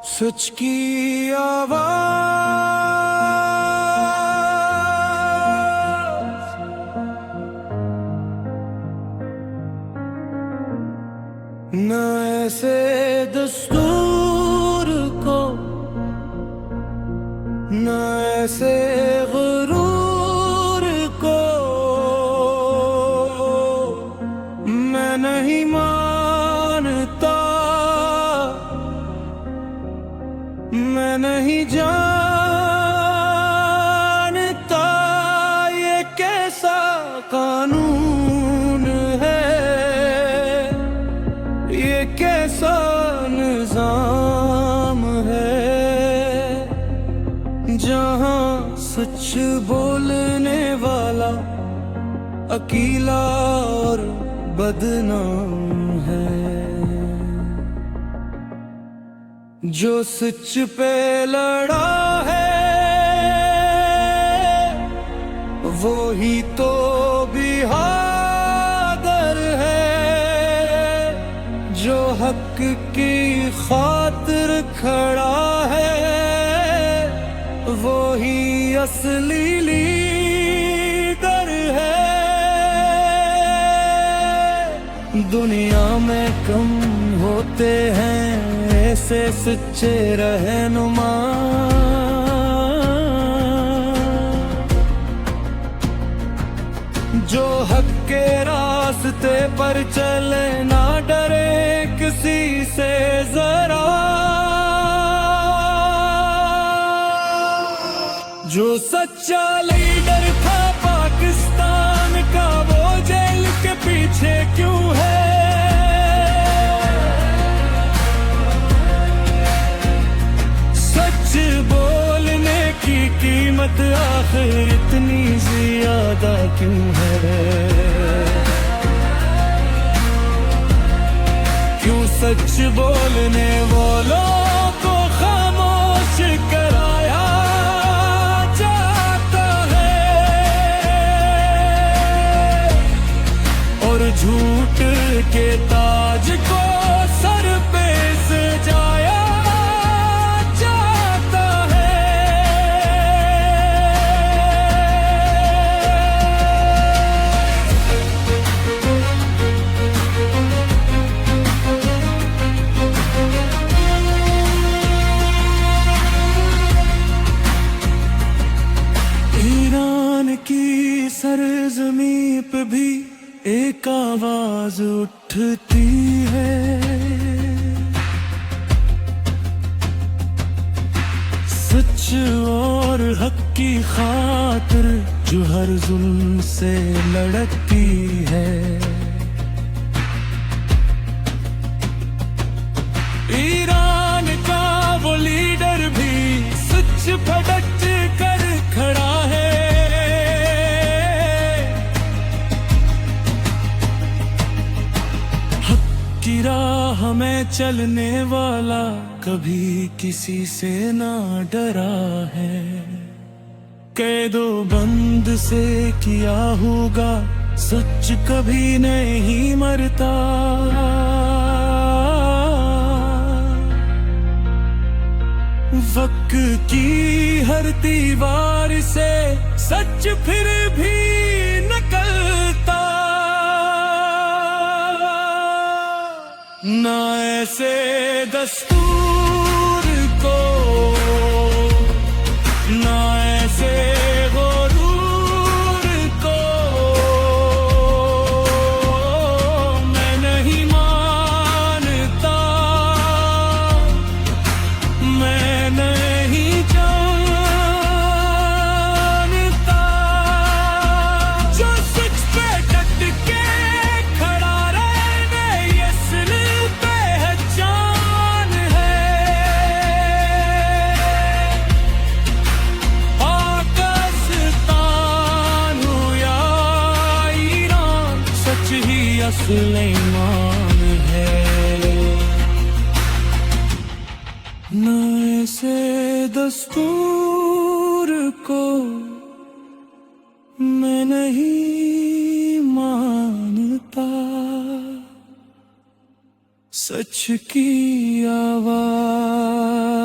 सच की आवाज न ऐसे दस्तूर को न ऐसे गुरूर को मैं नहीं मानता, मैं नहीं जानता ये कैसा कानून है, ये कैसा निजाम है, जहां सच बोलने वाला अकेला और बदनाम है। जो सच पे लड़ा है वो ही तो बहादुर है, जो हक की खातिर खड़ा है वो ही असली लीडर है। दुनिया में कम होते हैं ऐसे सच्चे रहनुमा, जो हक के रास्ते पर चले ना डरे किसी से जरा, जो सच्चा लीडर था पाकिस्तान का वो जेल के पीछे क्यों है। बोलने की कीमत आखिर इतनी ज्यादा क्यों है, क्यों सच बोलने वालों को खामोश कराया जाता है और झूठ के ताज को सर पे सजाया। सरज़मीं पे भी एक आवाज उठती है, सच और हक की खातिर जो हर जुल्म से लड़ती है। ईरान का वो लीडर भी सच पर डट कर खड़ा है, की राह में चलने वाला कभी किसी से ना डरा है। कैदो बंद से किया होगा सच कभी नहीं मरता, वक्त की हर दीवार से सच फिर भी निकलता। ना ऐसे दस्तूर को ना ऐसे गुरूर को मैं नहीं मानता, मैं नहीं जानता, जो सच पे डट के खड़ा रहने ये सिर्फ पहचान है। पाकिस्तान हो या ईरान सच ही असल ईमान है। न ऐसे दस्तूर को मैं नहीं मानता, सच की आवाज